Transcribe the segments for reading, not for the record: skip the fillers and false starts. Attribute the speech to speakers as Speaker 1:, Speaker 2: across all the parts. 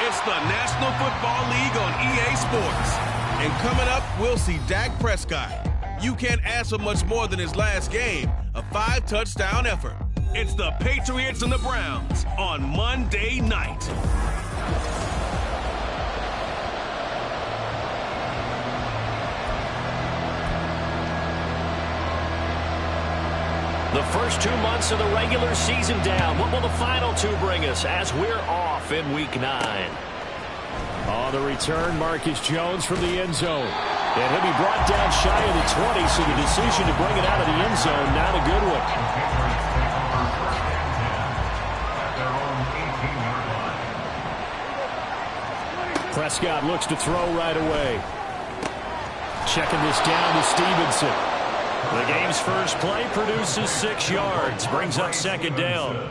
Speaker 1: It's the National Football League on EA Sports. And coming up, we'll see Dak Prescott. You can't ask for much more than his last game, a 5-touchdown effort. It's the Patriots and the Browns on Monday night.
Speaker 2: The first 2 months of the regular season down. What will the final 2 bring us as we're off in Week 9?
Speaker 3: On the return, Marcus Jones from the end zone. And he'll be brought down shy of the 20, so the decision to bring it out of the end zone, not a good one. Prescott looks to throw right away. Checking this down to Stevenson.
Speaker 2: The game's first play produces 6 yards, brings up second down.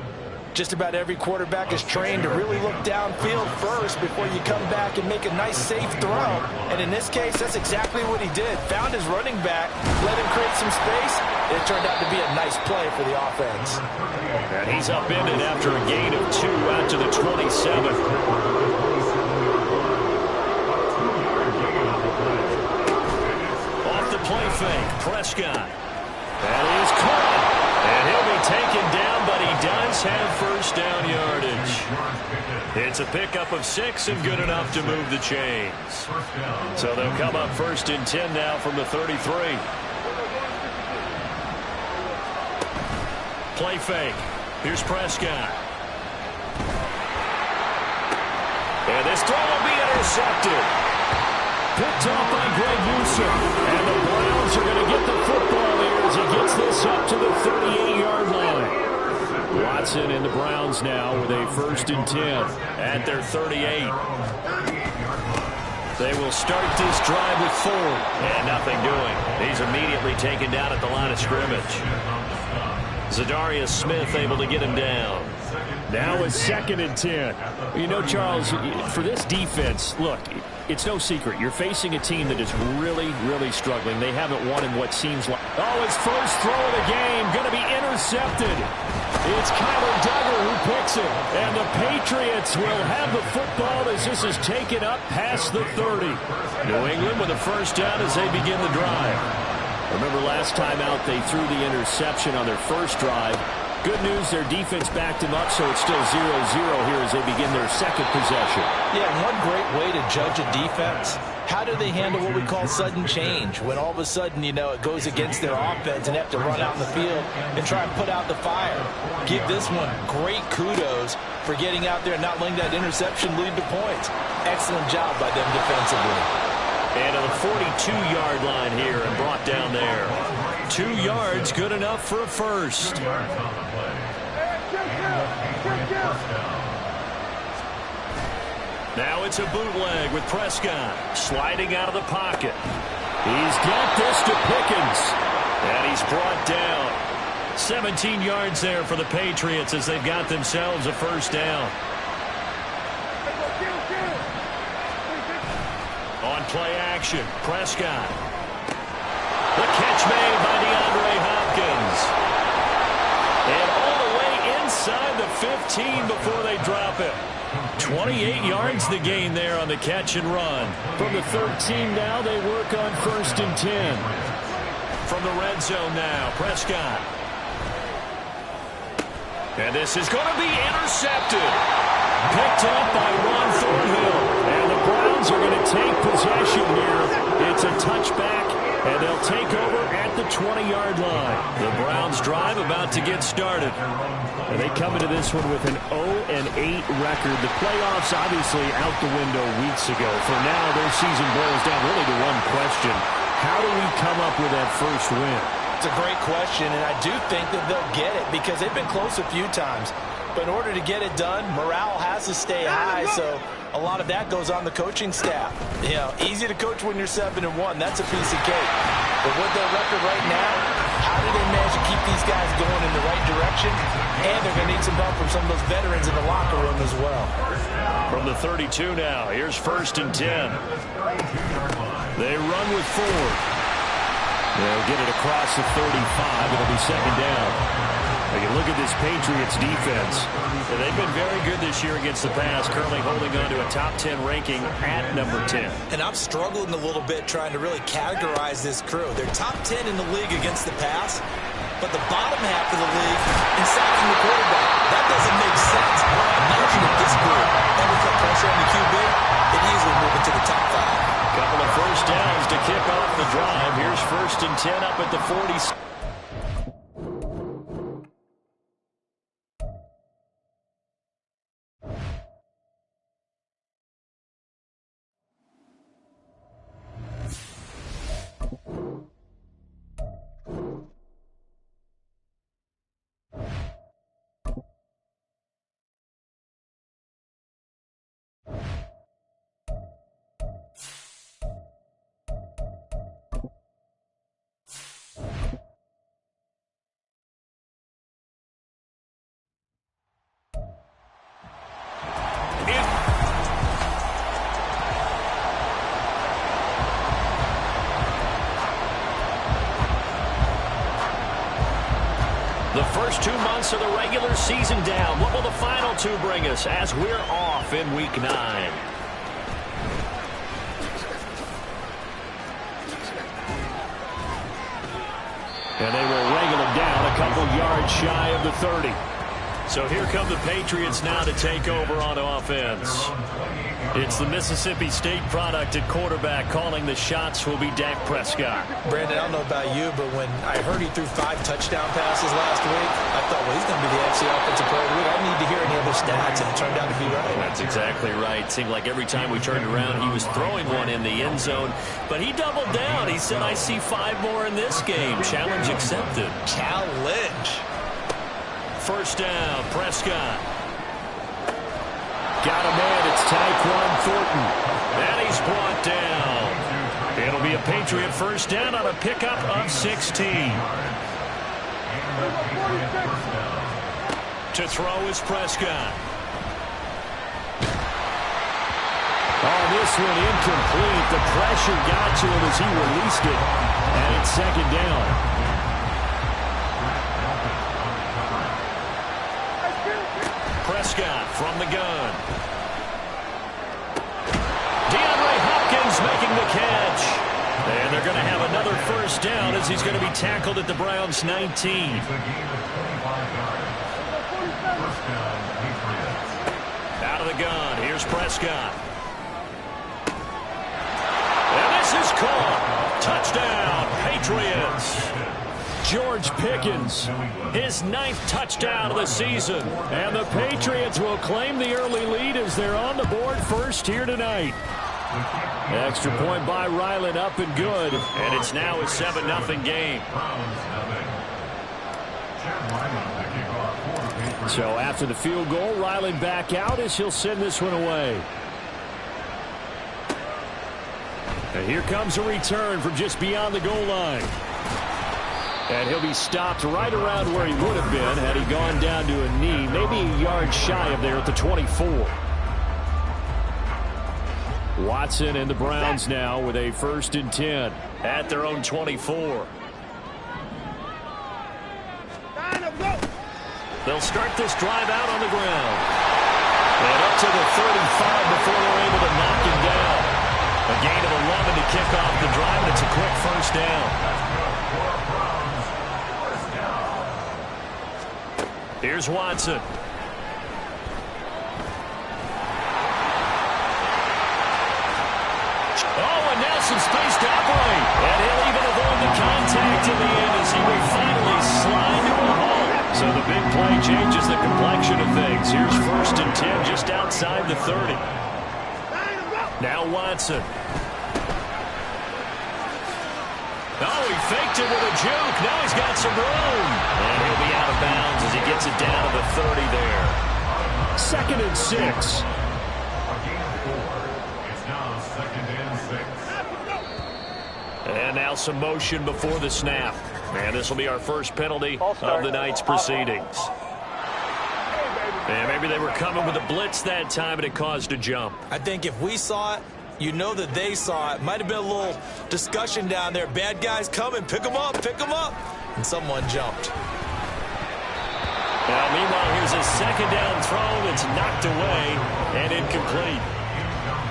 Speaker 4: Just about every quarterback is trained to really look downfield first before you come back and make a nice, safe throw. And in this case, that's exactly what he did. Found his running back, let him create some space. It turned out to be a nice play for the offense.
Speaker 2: And he's upended after a gain of 2 out to the 27. Off the play fake, Prescott. That is caught. And he'll be taken down, but he does have first down yardage. It's a pickup of 6 and good enough to move the chains. So they'll come up first and 10 now from the 33. Play fake. Here's Prescott. And this throw will be intercepted.
Speaker 3: Picked off by Greg Newsome. And the Browns are going to get the football here as he gets this up to the 38-yard line. Watson and the Browns now with a first and 10
Speaker 2: at their 38. They will start this drive with Ford. And nothing doing. He's immediately taken down at the line of scrimmage. Zadarius Smith able to get him down.
Speaker 3: Now it's second and 10. You know, Charles, for this defense, look, it's no secret. You're facing a team that is really, really struggling. They haven't won in what seems like... Oh, his first throw of the game going to be intercepted. It's Kyler Duggar who picks it. And the Patriots will have the football as this is taken up past the 30.
Speaker 2: New England with a first down as they begin the drive.
Speaker 3: Remember last time out they threw the interception on their first drive. Good news, their defense backed him up, so it's still 0-0 here as they begin their second possession.
Speaker 4: Yeah, one great way to judge a defense, how do they handle what we call sudden change? When all of a sudden, you know, it goes against their offense and they have to run out in the field and try and put out the fire. Give this one great kudos for getting out there and not letting that interception lead to points. Excellent job by them defensively.
Speaker 2: And to the 42-yard line here and brought down there. 2 yards, good enough for a first. Now it's a bootleg with Prescott sliding out of the pocket.
Speaker 3: He's got this to Pickens.
Speaker 2: And he's brought down. 17 yards there for the Patriots as they've got themselves a first down. On play action, Prescott. The catch made by DeAndre Hopkins. And all the way inside the 15 before they drop it. 28 yards the gain there on the catch and run.
Speaker 3: From the 13 now, they work on first and 10.
Speaker 2: From the red zone now, Prescott. And this is going to be intercepted. Picked up by Ron Thornhill. And the Browns are going to take possession here. It's a touchback, and they'll take over at the 20-yard line. The Browns drive about to get started.
Speaker 3: And they come into this one with an 0-8 record. The playoffs obviously out the window weeks ago. For now, their season boils down really to one question. How do we come up with that first win?
Speaker 4: It's a great question, and I do think that they'll get it because they've been close a few times. But in order to get it done, morale has to stay high, so a lot of that goes on the coaching staff. You know, easy to coach when you're 7-1. That's a piece of cake. But with their record right now, how do they manage to keep these guys going in the right direction? And they're going to need some help from some of those veterans in the locker room as well.
Speaker 2: From the 32 now, here's first and 10. They run with Ford.
Speaker 3: They'll get it across the 35. It'll be second down. Now you look at this Patriots defense.
Speaker 2: And they've been very good this year against the pass, currently holding on to a top 10 ranking at number 10.
Speaker 4: And I'm struggling a little bit trying to really categorize this crew. They're top 10 in the league against the pass, but the bottom half of the league in sacking the quarterback. That doesn't make sense. Imagine if this group ever put pressure on the QB, they'd easily move into the top 5.
Speaker 2: Couple of first downs to kick off the drive. Here's 1st and 10 up at the 40. The first 2 months of the regular season down. What will the final 2 bring us as we're off in Week 9?
Speaker 3: And they will wrangle him down a couple yards shy of the 30.
Speaker 2: So here come the Patriots now to take over on offense. It's the Mississippi State product at quarterback. Calling the shots will be Dak Prescott.
Speaker 4: Brandon, I don't know about you, but when I heard he threw 5 touchdown passes last week, I thought, well, he's going to be the FC Offensive Player of the Week. I didn't need to hear any other stats, and it turned out to be right.
Speaker 2: That's exactly right. It seemed like every time we turned around, he was throwing one in the end zone. But he doubled down. He said, I see 5 more in this game. Challenge accepted.
Speaker 4: Challenge.
Speaker 2: First down, Prescott.
Speaker 3: Got a man, it's Tyquan Thornton.
Speaker 2: And he's brought down. It'll be a Patriot first down on a pickup of 16. To throw is Prescott.
Speaker 3: Oh, this one incomplete. The pressure got to him as he released it. And it's 2nd down.
Speaker 2: Prescott from the gun. DeAndre Hopkins making the catch. And they're going to have another first down as he's going to be tackled at the Browns' 19. Out of the gun, here's Prescott. And this is caught. Touchdown, Patriots.
Speaker 3: George Pickens,
Speaker 2: His 9th touchdown of the season.
Speaker 3: and the Patriots will claim the early lead as they're on the board first here tonight. Extra point by Ryland, up and good.
Speaker 2: And it's now a 7-0 game.
Speaker 3: So after the field goal, Ryland back out as he'll send this one away. And here comes a return from just beyond the goal line. And he'll be stopped right around where he would have been had he gone down to a knee, maybe a yard shy of there at the 24. Watson and the Browns now with a 1st and 10
Speaker 2: at their own 24. They'll start this drive out on the ground. And up to the 35 before they're able to knock him down. A gain of 11 to kick off the drive, and it's a quick first down. Here's Watson. Oh, and now some space to operate. And he'll even avoid the contact in the end as he will finally slide to a halt. So the big play changes the complexion of things. Here's 1st and 10 just outside the 30. Now Watson. Oh, he faked it with a juke. Now he's got some room. And he'll be out of bounds as he gets it down to the 30 there.
Speaker 3: 2nd and 6.
Speaker 2: And now some motion before the snap. And this will be our first penalty of the night's proceedings. And maybe they were coming with a blitz that time and it caused a jump.
Speaker 4: I think if we saw it, you know that they saw it. Might have been a little discussion down there. Bad guys coming. Pick them up. Pick them up. And someone jumped.
Speaker 2: Now, meanwhile, here's a second down throw that's knocked away and incomplete.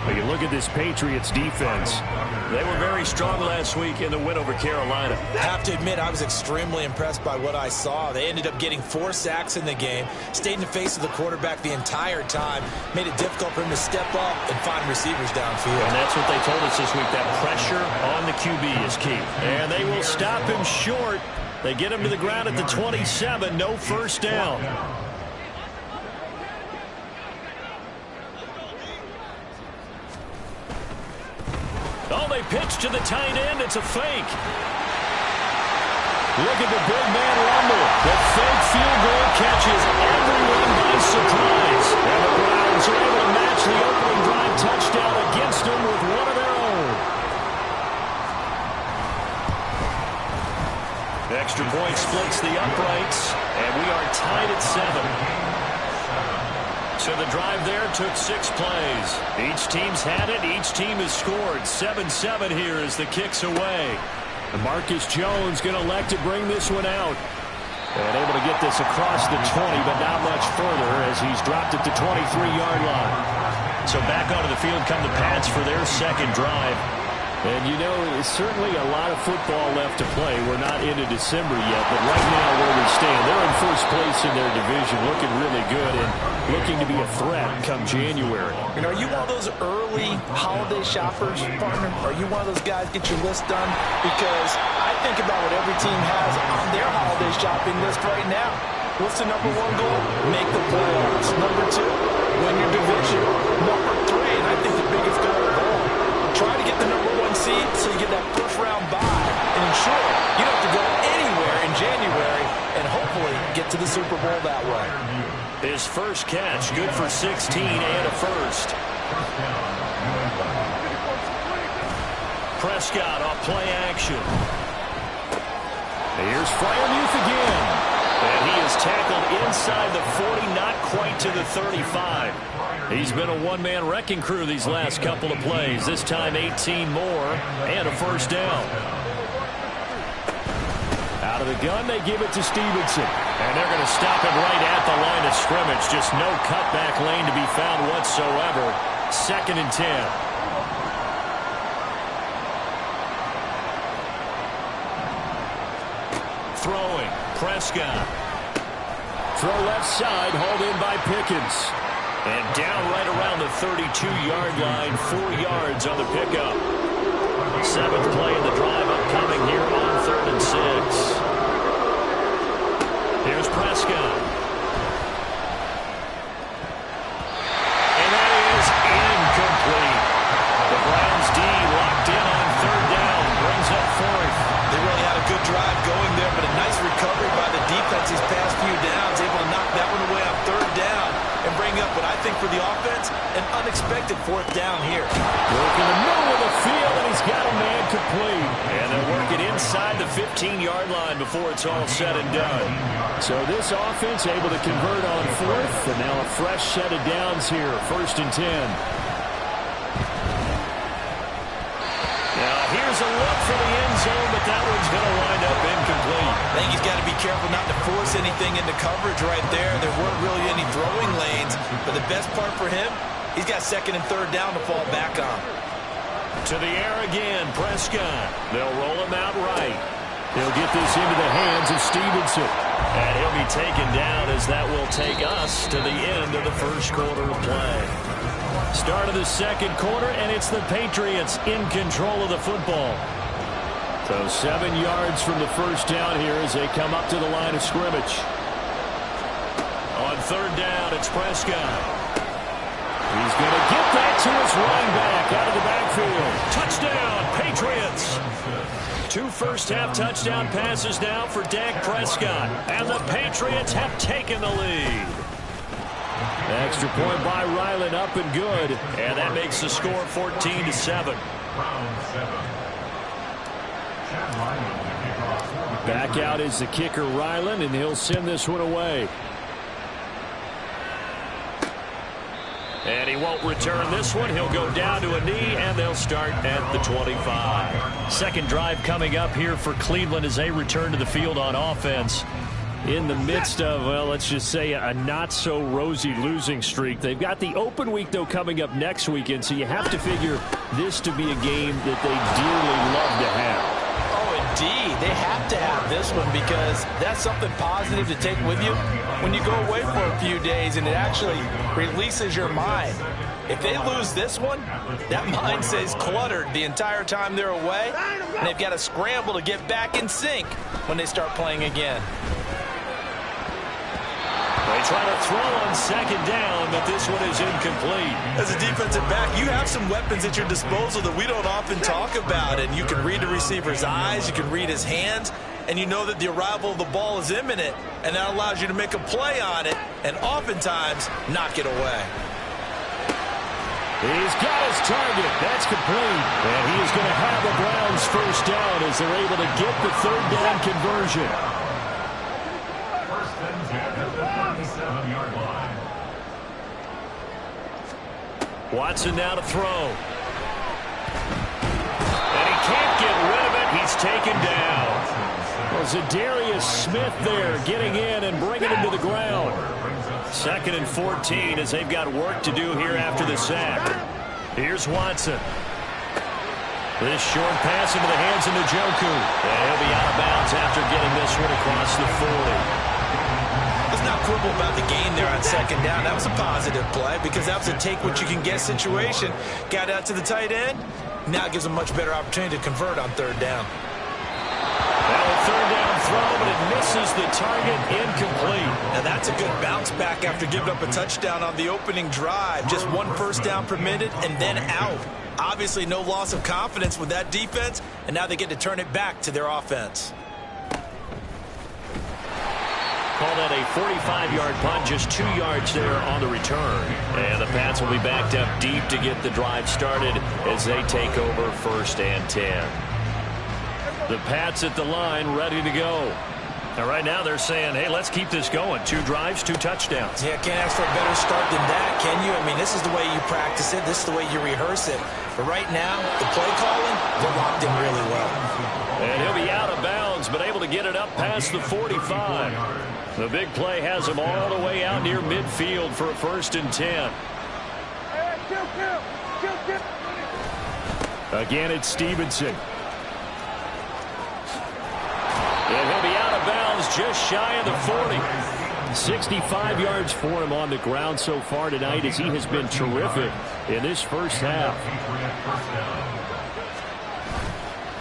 Speaker 3: Well, you look at this Patriots defense.
Speaker 2: They were very strong last week in the win over Carolina.
Speaker 4: I have to admit, I was extremely impressed by what I saw. They ended up getting 4 sacks in the game, stayed in the face of the quarterback the entire time, made it difficult for him to step up and find receivers downfield.
Speaker 2: And that's what they told us this week, that pressure on the QB is key. And they will stop him short. They get him to the ground at the 27, no first down. Oh, they pitch to the tight end. It's a fake. Look at the big man rumble. The fake field goal catches everyone by surprise. And the Browns are able to match the opening drive touchdown against them with one of their own. Extra point splits the uprights, and we are tied at 7. So the drive there took 6 plays. Each team's had it. Each team has scored. 7-7 here as the kick's away.
Speaker 3: And Marcus Jones going to elect to bring this one out. And able to get this across the 20, but not much further as he's dropped at the 23-yard line.
Speaker 2: So back onto the field come the Pats for their second drive.
Speaker 3: And, you know, it's certainly a lot of football left to play. We're not into December yet, but right now where we stand, they're in first place in their division, looking really good and looking to be a threat come January.
Speaker 4: And are you one of those early holiday shoppers, partner? Are you one of those guys get your list done? Because I think about what every team has on their holiday shopping list right now. What's the number 1 goal? Make the playoffs. Number 2, win your division. Number 3, and I think the biggest goal of all, try to get the number 1 seed so you get that first-round bye and ensure you don't have to go anywhere in January and hopefully get to the Super Bowl that way.
Speaker 2: His first catch, good for 16 and a first. Prescott off play action.
Speaker 3: Here's Freiermuth again.
Speaker 2: And he is tackled inside the 40, not quite to the 35. He's been a one-man wrecking crew these last couple of plays. This time 18 more and a first down.
Speaker 3: Out of the gun, they give it to Stevenson.
Speaker 2: And they're going to stop him right at the line of scrimmage. Just no cutback lane to be found whatsoever. 2nd and 10. Throwing. Prescott.
Speaker 3: Throw left side, hauled in by Pickens.
Speaker 2: And down right around the 32-yard line, 4 yards on the pickup. 7th play of the drive upcoming here on 3rd and 6. Here's Prescott. And that is incomplete. The Browns D locked in on 3rd down, brings up 4th.
Speaker 4: They really had a good drive going there, but a nice recovery by the defense these past few downs, able to knock that one away on 3rd down and bring up what I think for the offense, an unexpected 4th down here.
Speaker 3: Work in the middle of the field, and he's got a man complete.
Speaker 2: And they'll work it inside the 15-yard line before it's all said and done.
Speaker 3: So this offense able to convert on 4th, and now a fresh set of downs here, 1st and 10.
Speaker 2: Now here's a look for the end zone, but that one's going to wind up incomplete.
Speaker 4: I think he's got to be careful not to force anything into coverage right there. There weren't really any throwing lanes, but the best part for him, he's got 2nd and 3rd down to fall back on.
Speaker 2: To the air again, Prescott. They'll roll him out right.
Speaker 3: He'll get this into the hands of Stevenson.
Speaker 2: And he'll be taken down as that will take us to the end of the first quarter of play. Start of the 2nd quarter, and it's the Patriots in control of the football.
Speaker 3: So 7 yards from the first down here as they come up to the line of scrimmage.
Speaker 2: On 3rd down, it's Prescott.
Speaker 3: He's going to get that to his running back out of the backfield.
Speaker 2: Touchdown, Patriots! 2 first-half touchdown passes now for Dak Prescott. And the Patriots have taken the lead.
Speaker 3: Extra point by Ryland, up and good.
Speaker 2: And that makes the score 14-7.
Speaker 3: Back out is the kicker, Ryland, and he'll send this one away.
Speaker 2: And he won't return this one. He'll go down to a knee, and they'll start at the 25. Second drive coming up here for Cleveland as they return to the field on offense.
Speaker 3: in the midst of, well, let's just say a not-so-rosy losing streak. They've got the open week, though, coming up next weekend, so you have to figure this to be a game that they dearly love to have.
Speaker 4: Oh, indeed. They have to have this one because that's something positive to take with you when you go away for a few days, and it actually releases your mind. If they lose this one, that mind stays cluttered the entire time they're away, and they've got to scramble to get back in sync when they start playing again.
Speaker 2: They try to throw on second down, but this one is incomplete.
Speaker 4: As a defensive back, you have some weapons at your disposal that we don't often talk about, and you can read the receiver's eyes, you can read his hands, and you know that the arrival of the ball is imminent, and that allows you to make a play on it and oftentimes knock it away.
Speaker 3: He's got his target. That's complete. And he is going to have a Browns first down as they're able to get the third down conversion. Watson now to throw. And he can't get rid of it. He's taken down. Well, Zadarius Smith there getting in and bringing him to the ground. 2nd and 14 as they've got work to do here after the sack. Here's Watson. This short pass into the hands of Njoku. And he'll be out of bounds after getting this one across the 40.
Speaker 4: Let's not quibble about the gain there on second down. That was a positive play because that was a take-what-you-can-get situation. Got out to the tight end. Now it gives a much better opportunity to convert on third down.
Speaker 3: Now a third down throw, but it misses the target, incomplete.
Speaker 4: Now that's a good bounce back after giving up a touchdown on the opening drive. Just one first down permitted and then out. Obviously no loss of confidence with that defense, and now they get to turn it back to their offense.
Speaker 3: Call that a 45-yard punt, just 2 yards there on the return. And the Pats will be backed up deep to get the drive started as they take over 1st and 10. The Pats at the line, ready to go. Now, right now they're saying, hey, let's keep this going. 2 drives, 2 touchdowns.
Speaker 4: Yeah, can't ask for a better start than that, can you? I mean, this is the way you practice it. This is the way you rehearse it. But right now, the play calling, they're locked in really well.
Speaker 3: And he'll be out of bounds, but able to get it up past the 45. The big play has him all the way out near midfield for a 1st and 10. Again, it's Stevenson. And he'll be out of bounds just shy of the 40. 65 yards for him on the ground so far tonight as he has been terrific in this first half.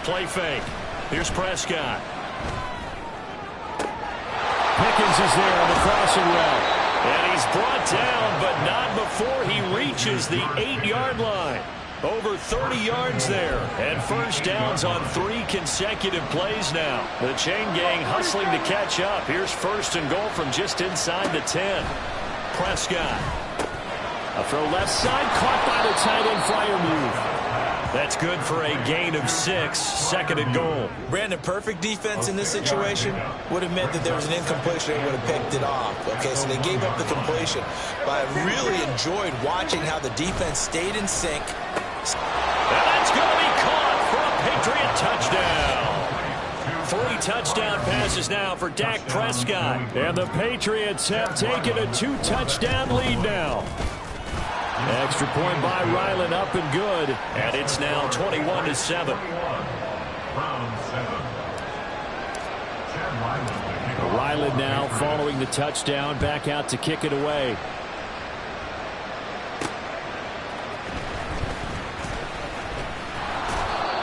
Speaker 3: Play fake. Here's Prescott. Pickens is there on the crossing route. And he's brought down, but not before he reaches the 8-yard line. Over 30 yards there. And first downs on 3 consecutive plays now. The chain gang hustling to catch up. Here's 1st and goal from just inside the 10. Prescott. A throw left side, caught by the tight end flyer move. That's good for a gain of 6, 2nd and goal.
Speaker 4: Brandon, perfect defense in this situation would have meant that there was an incompletion and would have picked it off. Okay, so they gave up the completion. But I really enjoyed watching how the defense stayed in sync.
Speaker 3: And that's going to be caught for a Patriot touchdown. 3 touchdown passes now for Dak Prescott. And the Patriots have taken a 2-touchdown lead now. Extra point by Ryland up and good. And it's now 21-7. Ryland now following the touchdown, back out to kick it away.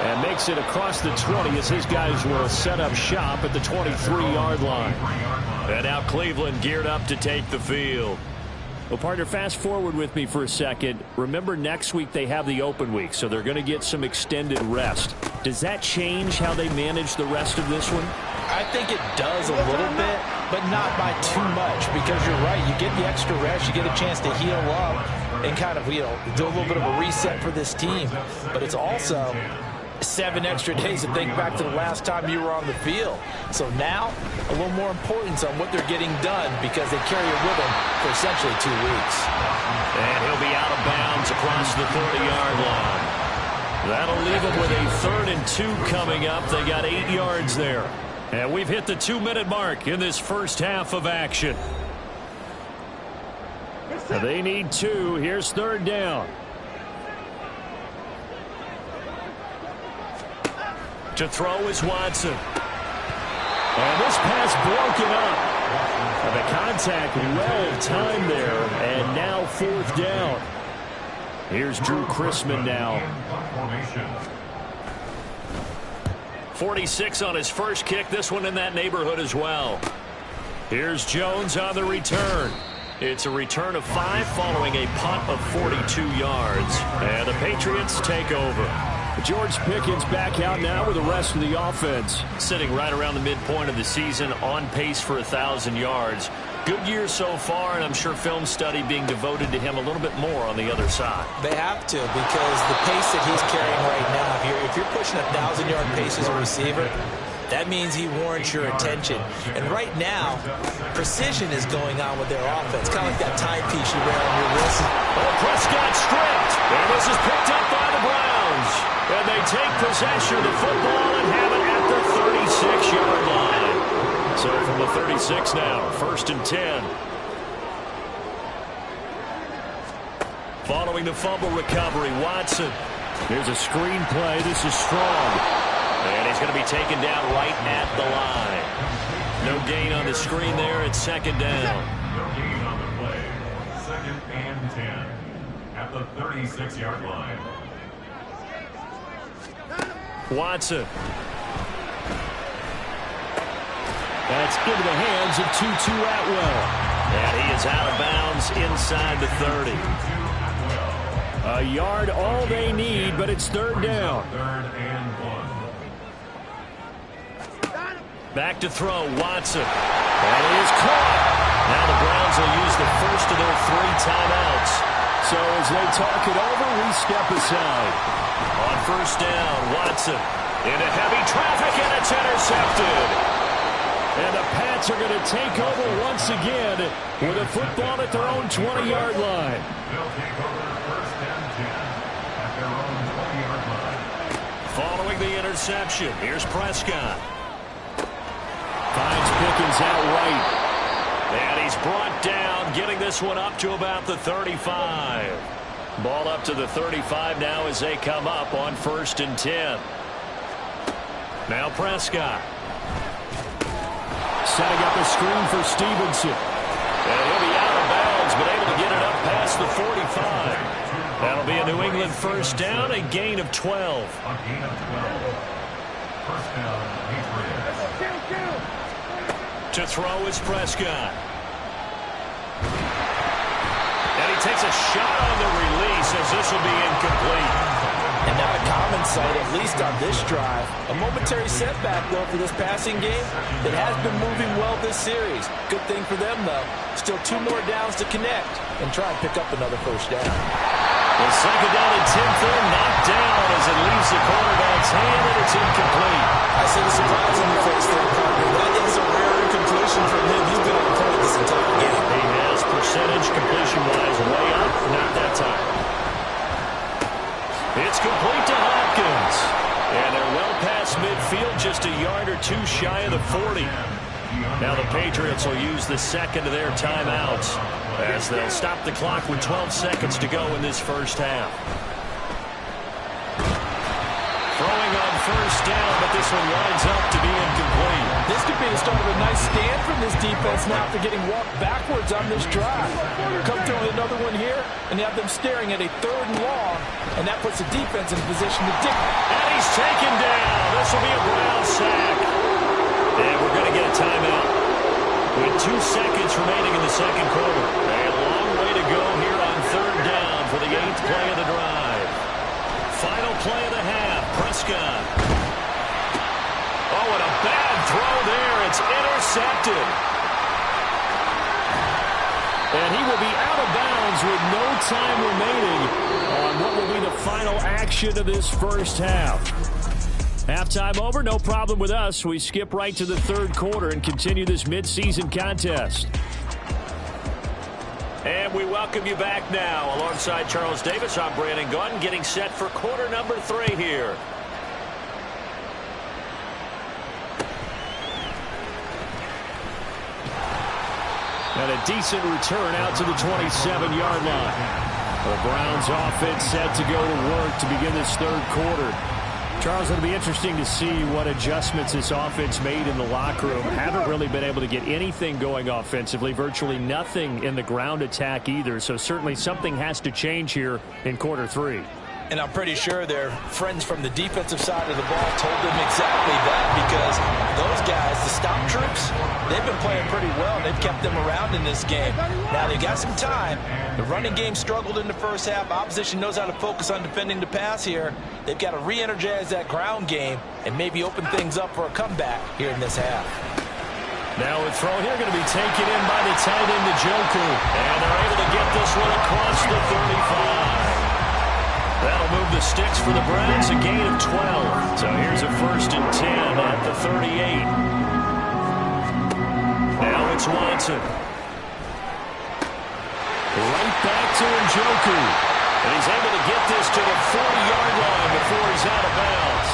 Speaker 3: And makes it across the 20 as his guys will set up shop at the 23-yard line. And now Cleveland geared up to take the field. Well, partner, fast forward with me for a second. Remember, next week they have the open week, so they're going to get some extended rest. Does that change how they manage the rest of this one?
Speaker 4: I think it does a little bit, but not by too much, because you're right. You get the extra rest. You get a chance to heal up and kind of, do a little bit of a reset for this team. But it's also 7 extra days to think back to the last time you were on the field. So now, a little more importance on what they're getting done because they carry it with them for essentially 2 weeks.
Speaker 3: And he'll be out of bounds across the 30-yard line. That'll leave them with a 3rd and 2 coming up. They got 8 yards there. And we've hit the 2-minute mark in this first half of action. They need 2. Here's third down. To throw is Watson. And this pass broken up. And the contact well timed there. And now fourth down. Here's Drew Chrisman now. 46 on his first kick. This one in that neighborhood as well. Here's Jones on the return. It's a return of 5 following a punt of 42 yards. And the Patriots take over. George Pickens back out now with the rest of the offense. Sitting right around the midpoint of the season, on pace for 1,000 yards. Good year so far, and I'm sure film study being devoted to him a little bit more on the other side.
Speaker 4: They have to, because the pace that he's carrying right now, if you're pushing 1,000-yard pace as a receiver, that means he warrants your attention. And right now, precision is going on with their offense, kind of like that timepiece you wear on your wrist.
Speaker 3: Oh, Prescott stripped, and this is picked up by the Browns. And they take possession of the football and have it at the 36-yard line. So from the 36 now, 1st and 10. Following the fumble recovery, Watson. Here's a screen play. This is strong. And he's going to be taken down right at the line. No gain on the screen there. It's 2nd down.
Speaker 5: No gain on the play. 2nd and 10 at the 36-yard line.
Speaker 3: Watson. That's into the hands of Tutu Atwell. And he is out of bounds inside the 30. A yard all they need, but it's 3rd down.
Speaker 5: 3rd and 1.
Speaker 3: Back to throw, Watson. And he is caught. Now the Browns will use the first of their 3 timeouts. So as they talk it over, we step aside. On 1st down, Watson into heavy traffic, and it's intercepted. And the Pats are going to take over once again with a football at their own 20-yard line.
Speaker 5: They'll take over 1st and 10 at their own 20-yard line.
Speaker 3: Following the interception, here's Prescott. Finds Pickens out right. And he's brought down, getting this one up to about the 35. Ball up to the 35 now as they come up on 1st and 10. Now Prescott. Setting up a screen for Stevenson. And he'll be out of bounds, but able to get it up past the 45. That'll be a New England 1st down, a gain of 12.
Speaker 5: A gain of 12. 1st down, Patriots.
Speaker 3: To throw is Prescott. And he takes a shot on the release as this will be incomplete.
Speaker 4: And not a common sight, at least on this drive. A momentary setback, though, for this passing game. It has been moving well this series. Good thing for them, though. Still 2 more downs to connect and try and pick up another 1st down.
Speaker 3: The 2nd down and 10th there, knocked down as it leaves the quarterback's hand, and it's incomplete.
Speaker 4: I see the surprise on your face there, partner. That is a rare incompletion from him. He's been on point this entire game.
Speaker 3: He has percentage completion-wise way up, not that time. It's complete to Hopkins. And they're well past midfield, just a yard or 2 shy of the 40. Now the Patriots will use the 2nd of their timeouts as they'll stop the clock with 12 seconds to go in this first half. Throwing on 1st down, but this one winds up to be incomplete.
Speaker 4: This could be the start of a nice stand from this defense now after getting walked backwards on this drive. Come through with another one here, and you have them staring at a 3rd and long, and that puts the defense in a position to dig.
Speaker 3: And he's taken down. This will be a Brown sack. And we're going to get a timeout with 2 seconds remaining in the 2nd quarter. A long way to go here on 3rd down for the 8th play of the drive. Final play of the half, Prescott. Oh, and a bad throw there. It's intercepted. And he will be out of bounds with no time remaining on what will be the final action of this first half. Halftime over, no problem with us. We skip right to the 3rd quarter and continue this midseason contest. And we welcome you back now. Alongside Charles Davis, I'm Brandon Gaudin, getting set for quarter number 3 here. And a decent return out to the 27-yard line. The Browns offense set to go to work to begin this third quarter. Charles, it'll be interesting to see what adjustments this offense made in the locker room. Haven't really been able to get anything going offensively, virtually nothing in the ground attack either. So certainly something has to change here in quarter three.
Speaker 4: And I'm pretty sure their friends from the defensive side of the ball told them exactly that, because those guys, the stop troops, they've been playing pretty well. They've kept them around in this game. Now they got some time. The running game struggled in the first half. Opposition knows how to focus on defending the pass here. They've got to re-energize that ground game and maybe open things up for a comeback here in this half.
Speaker 3: Now a throw here going to be taken in by the tight end, Njoku. And they're able to get this one across the 35. That'll move the sticks for the Browns, a gain of 12. So here's a 1st and 10 at the 38. Now it's Watson. Right back to Njoku. And he's able to get this to the 40-yard line before he's out of bounds.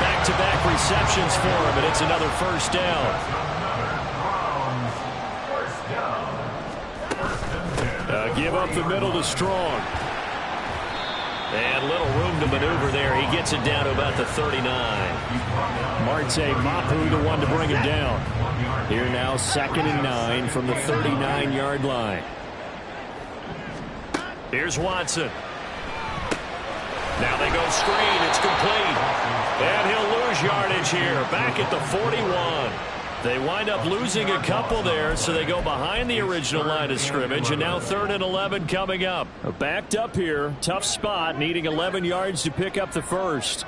Speaker 3: Back-to-back receptions for him, and it's another first down. Give up the middle to Strong. And little room to maneuver there. He gets it down to about the 39. Marte Mapu, the one to bring him down. Here now, 2nd and 9 from the 39-yard line. Here's Watson. Now they go screen. It's complete. And he'll lose yardage here. Back at the 41. They wind up losing a couple there, so they go behind the original line of scrimmage, and now 3rd and 11 coming up. Backed up here, tough spot, needing 11 yards to pick up the first.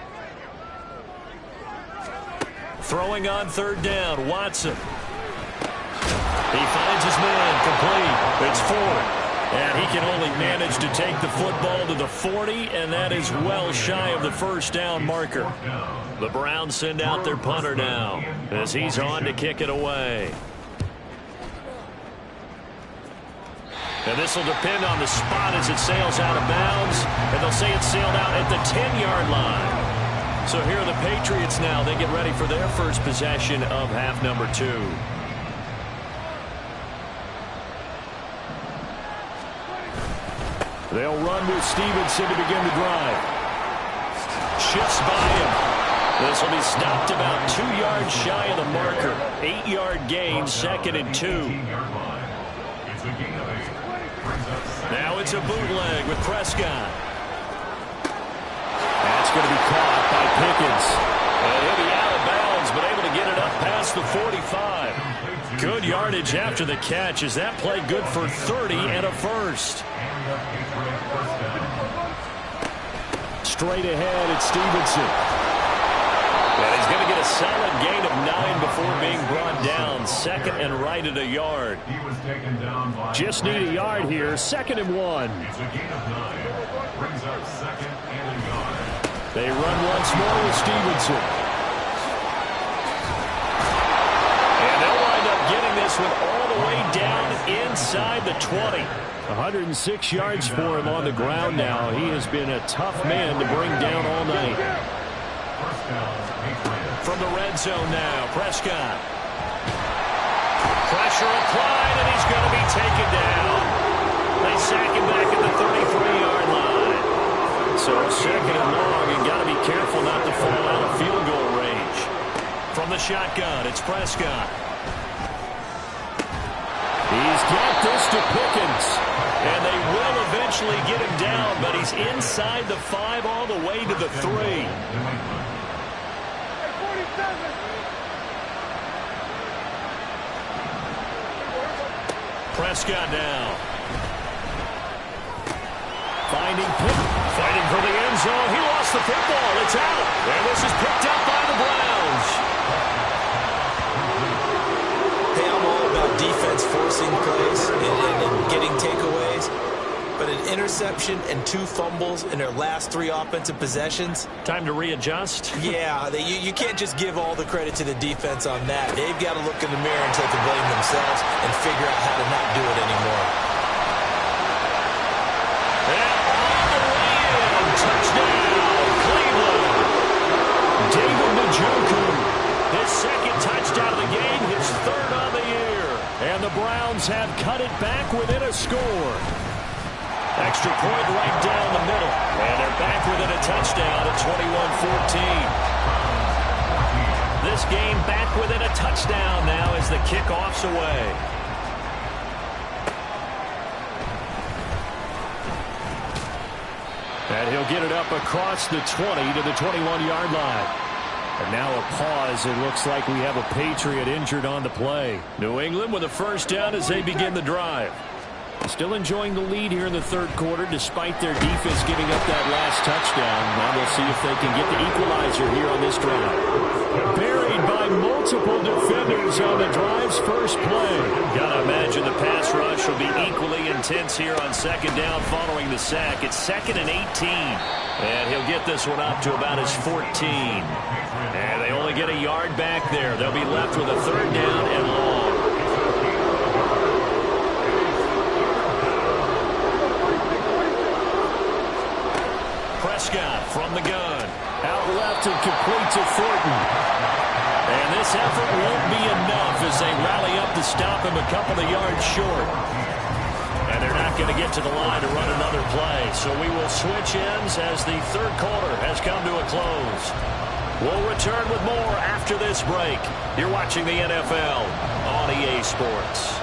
Speaker 3: Throwing on 3rd down, Watson. He finds his man, complete. It's Ford. And he can only manage to take the football to the 40, and that is well shy of the first down marker. The Browns send out their punter now as he's on to kick it away. And this will depend on the spot as it sails out of bounds, and they'll say it's sailed out at the 10-yard line. So here are the Patriots now. They get ready for their first possession of half number 2. They'll run with Stevenson to begin the drive. Shifts by him. This will be stopped about 2 yards shy of the marker. 8-yard gain, 2nd and 2. Now it's a bootleg with Prescott. That's going to be caught by Pickens. And he'll be out of bounds, but able to get it up past the 45. Good yardage after the catch. Is that play good for 30 and a first? Straight ahead, it's Stevenson. And he's going to get a solid gain of 9 before being brought down. 2nd and right at a yard. Just need a yard here. 2nd and 1.
Speaker 5: It's a gain of 9. Brings up 2nd and a yard.
Speaker 3: They run once more with Stevenson. And they'll wind up getting this one all the way down inside the 20. 106 yards for him on the ground now. He has been a tough man to bring down all night. From the red zone now, Prescott. Pressure applied, and he's going to be taken down. They sack him back at the 33-yard line. So 2nd and long, and got to be careful not to fall out of field goal range. From the shotgun, it's Prescott. He's got this to Pickens. And they will eventually get him down, but he's inside the 5 all the way to the 3. Prescott now. Fighting for the end zone. He lost the football. It's out. And this is picked up by the Browns.
Speaker 4: Hey, I'm all about defense forcing plays and getting takeaways. But an interception and 2 fumbles in their last 3 offensive possessions.
Speaker 3: Time to readjust.
Speaker 4: Yeah, you can't just give all the credit to the defense on that. They've got to look in the mirror and take the blame themselves and figure out how to not do it anymore.
Speaker 3: And all the way in. Touchdown, Cleveland. David Njoku. His 2nd touchdown of the game, his 3rd on the year. And the Browns Rams have cut it back within a score. Extra point right down the middle. And they're back within a touchdown at 21-14. This game back within a touchdown now as the kickoff's away. And he'll get it up across the 20 to the 21-yard line. And now a pause. It looks like we have a Patriot injured on the play. New England with a first down as they begin the drive. Still enjoying the lead here in the third quarter despite their defense giving up that last touchdown. Now we'll see if they can get the equalizer here on this drive. Buried by multiple defenders on the drive's first play. Gotta imagine the pass rush will be equally intense here on second down following the sack. It's 2nd and 18. And he'll get this one up to about his 14. And they only get a yard back there. They'll be left with a third down and long. Prescott from the gun. Out left and complete to Thornton. And this effort won't be enough as they rally up to stop him a couple of yards short. And they're not going to get to the line to run another play. So we will switch ends as the third quarter has come to a close. We'll return with more after this break. You're watching the NFL on EA Sports.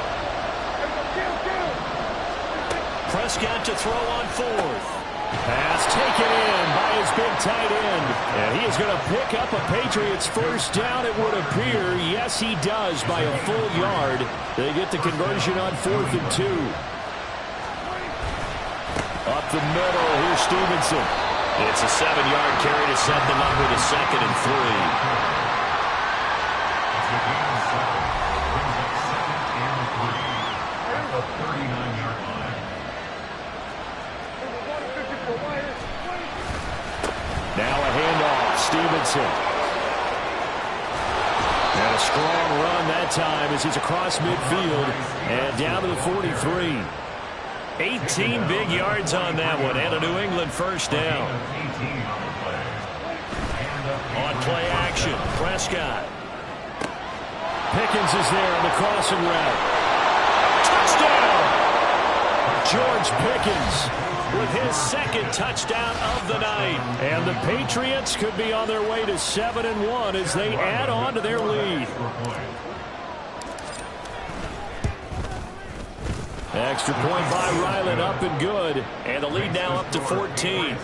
Speaker 3: Prescott to throw on fourth. Pass taken in by his big tight end. And he is going to pick up a Patriots first down, it would appear. Yes, he does by a full yard. They get the conversion on 4th and 2. Up the middle, here's Stevenson. It's a 7-yard carry to set them up with a 2nd and 3. Now a handoff, Stevenson. And a strong run that time as he's across midfield and down to the 43. 18 big yards on that one and a New England first down. On play action, Prescott. Pickens is there on the crossing route. Touchdown! George Pickens with his 2nd touchdown of the night. And the Patriots could be on their way to 7-1 as they add on to their lead. Extra point by Ryland, up and good. And the lead now up to 14.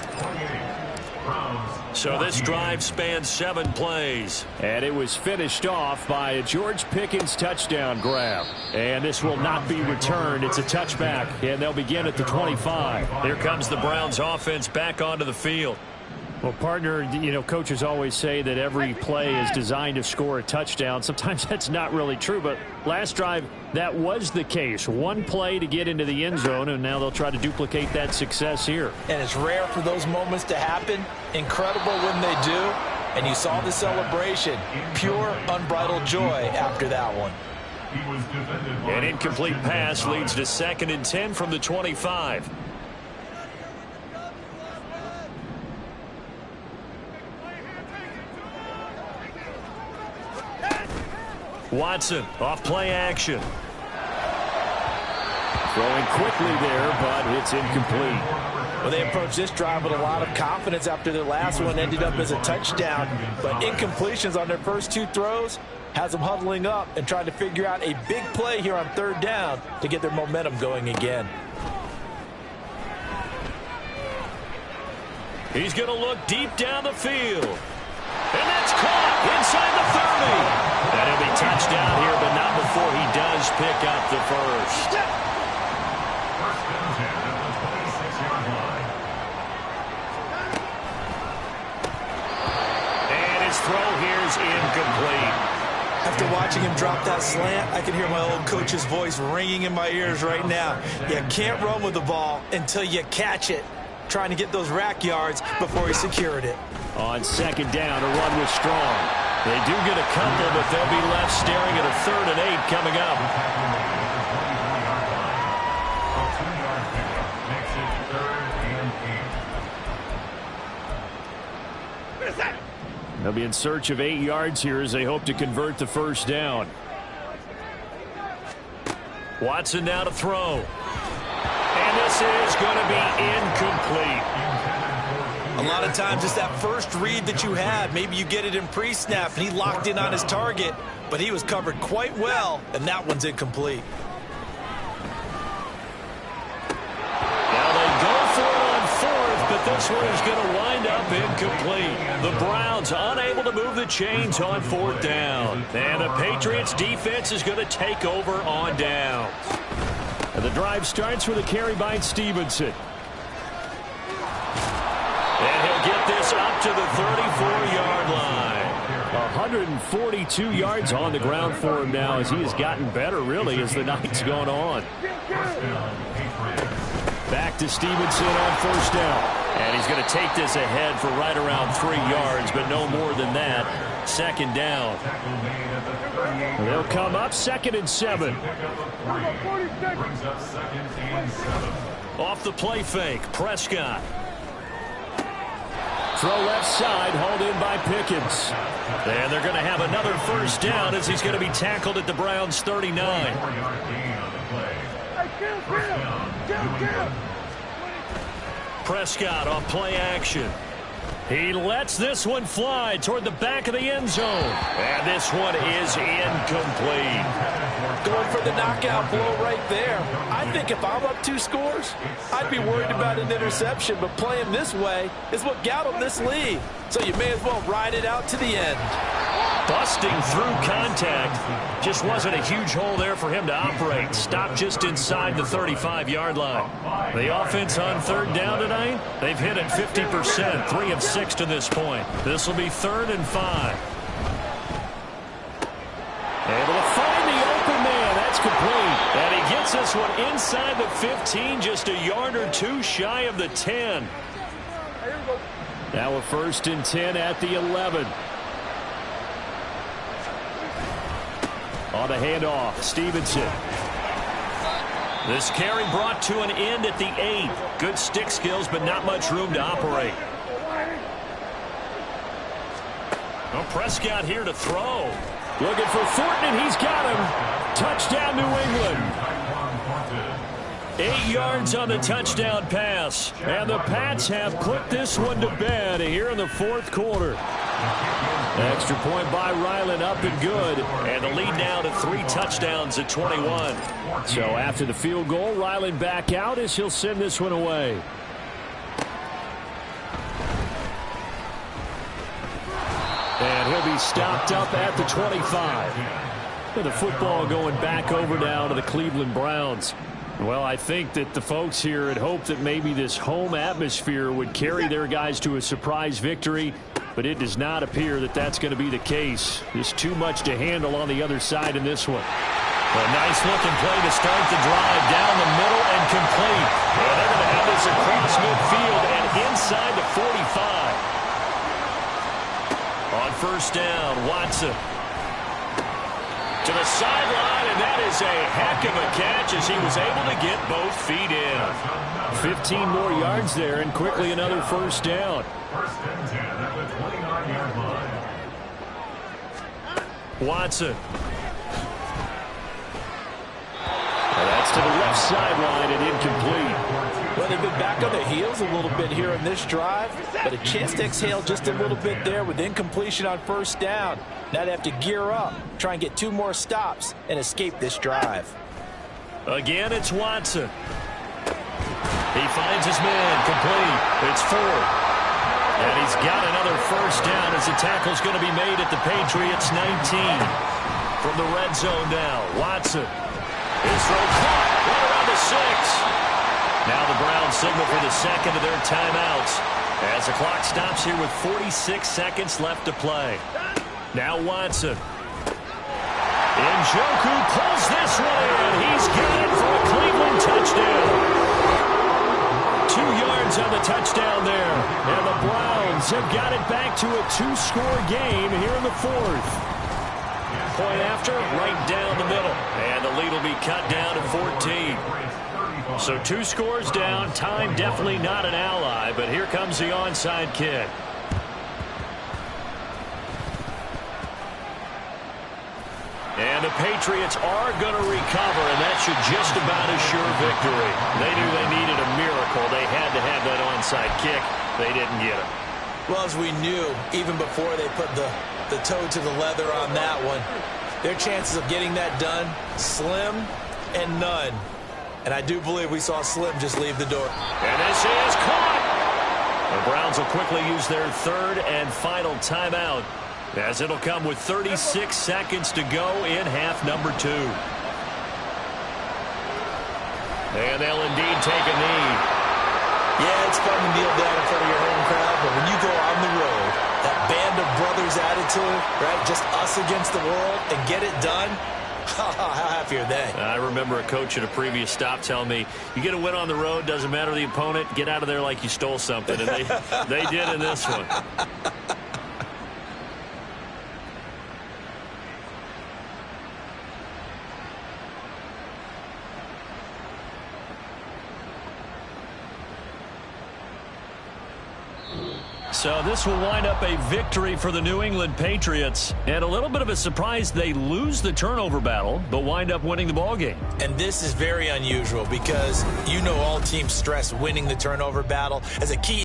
Speaker 3: So this drive spans 7 plays. And it was finished off by a George Pickens touchdown grab. And this will not be returned. It's a touchback, and they'll begin at the 25. Here comes the Browns offense back onto the field. Well, partner, you know, coaches always say that every play is designed to score a touchdown. Sometimes that's not really true, but last drive, that was the case. One play to get into the end zone, and now they'll try to duplicate that success here.
Speaker 4: And it's rare for those moments to happen. Incredible when they do. And you saw the celebration. Pure, unbridled joy after that one.
Speaker 2: An incomplete pass leads to 2nd and 10 from the 25. Watson off play action.
Speaker 3: Throwing quickly there, but it's incomplete.
Speaker 4: Well, they approached this drive with a lot of confidence after their last one ended up as a touchdown. But incompletions on their first 2 throws has them huddling up and trying to figure out a big play here on 3rd down to get their momentum going again.
Speaker 2: He's going to look deep down the field. And that's caught inside the 30. And he'll be touched down here, but not before he does pick up the first. And his throw here is incomplete.
Speaker 4: After watching him drop that slant, I can hear my old coach's voice ringing in my ears right now. You can't run with the ball until you catch it. Trying to get those rack yards before he secured it.
Speaker 3: On 2nd down, a run was strong.
Speaker 2: They do get a couple, but they'll be left staring at a 3rd and 8 coming up.
Speaker 3: They'll be in search of 8 yards here as they hope to convert the first down.
Speaker 2: Watson now to throw. And this is going to be incomplete.
Speaker 4: A lot of times it's that first read that you have. Maybe you get it in pre-snap, and he locked in on his target, but he was covered quite well, and that one's incomplete.
Speaker 2: Now they go for it on fourth, but this one is going to wind up incomplete. The Browns unable to move the chains on fourth down. And the Patriots defense is going to take over on downs.
Speaker 3: And the drive starts with a carry by Stevenson.
Speaker 2: And he'll get this up to the 34-yard line.
Speaker 3: 142 yards on the ground for him now as he has gotten better, really, as the night's gone on. Back to Stevenson on first down.
Speaker 2: And he's going to take this ahead for right around 3 yards, but no more than that. Second down.
Speaker 3: They'll come up 2nd and 7.
Speaker 2: Off the play fake, Prescott.
Speaker 3: Throw left side, hauled in by Pickens.
Speaker 2: And they're going to have another first down as he's going to be tackled at the Browns' 39. Prescott on play action. He lets this one fly toward the back of the end zone. And this one is incomplete.
Speaker 4: Going for the knockout blow right there. I think if I'm up 2 scores, I'd be worried about an interception, but playing this way is what got him this lead. So you may as well ride it out to the end.
Speaker 2: Busting through contact. Just wasn't a huge hole there for him to operate. Stopped just inside the 35-yard line. The offense on third down tonight, they've hit it 50%, 3 of 6 to this point. This will be 3rd and 5.
Speaker 3: Able to find the open man. That's complete.
Speaker 2: And he gets this one inside the 15, just a yard or 2 shy of the 10.
Speaker 3: Now a 1st and 10 at the 11. On the handoff, Stevenson.
Speaker 2: This carry brought to an end at the 8. Good stick skills, but not much room to operate. Well, Prescott here to throw.
Speaker 3: Looking for Thornton, and he's got him. Touchdown, New England.
Speaker 2: 8 yards on the touchdown pass.
Speaker 3: And the Pats have put this one to bed here in the 4th quarter. Extra point by Ryland, up and good.
Speaker 2: And the lead now to 3 touchdowns at 21.
Speaker 3: So after the field goal, Ryland back out as he'll send this one away. And he'll be stopped up at the 25. With the football going back over now to the Cleveland Browns. Well, I think that the folks here had hoped that maybe this home atmosphere would carry their guys to a surprise victory, but it does not appear that that's going to be the case. There's too much to handle on the other side in this one.
Speaker 2: A nice looking play to start the drive down the middle and complete. And they're going to have this across midfield and inside the 45. On first down, Watson. To the sideline, and that is a heck of a catch as he was able to get both feet in.
Speaker 3: 15 more yards there, and quickly another first down.
Speaker 5: 1st and 10 at the 29-yard line.
Speaker 2: Watson.
Speaker 3: And that's to the left sideline and incomplete.
Speaker 4: Well, they've been back on their heels a little bit here in this drive, but a chance to exhale just a little bit there with incompletion on first down. Now they have to gear up, try and get 2 more stops, and escape this drive.
Speaker 2: Again, it's Watson. He finds his man, complete. It's 4. And he's got another first down as the tackle's going to be made at the Patriots' 19. From the red zone now, Watson. His throw caught right around the 6. Now the Browns signal for the second of their timeouts as the clock stops here with 46 seconds left to play. Now Watson. Njoku pulls this one in. He's got it for a Cleveland touchdown. 2 yards on the touchdown there.
Speaker 3: And the Browns have got it back to a 2-score game here in the 4th.
Speaker 2: Point after, right down the middle. And the lead will be cut down to 14. So 2 scores down. Time definitely not an ally, but here comes the onside kick. And And the Patriots are going to recover, and that should just about assure victory. They knew they needed a miracle. They had to have that onside kick. They didn't get it.
Speaker 4: Well, as we knew, even before they put the toe to the leather on that one, their chances of getting that done, slim and none. And I do believe we saw Slim just leave the door.
Speaker 2: And this is caught. The Browns will quickly use their third and final timeout, as it'll come with 36 seconds to go in half number 2. And they'll indeed take a knee.
Speaker 4: Yeah, it's fun to kneel down in front of your home crowd, but when you go on the road, that band of brothers attitude, right, just us against the world, and get it done, how happy are they?
Speaker 2: I remember a coach at a previous stop telling me, you get a win on the road, doesn't matter the opponent, get out of there like you stole something. And they did in this one. So this will wind up a victory for the New England Patriots. And a little bit of a surprise, they lose the turnover battle, but wind up winning the ballgame.
Speaker 4: And this is very unusual because you know all teams stress winning the turnover battle as a key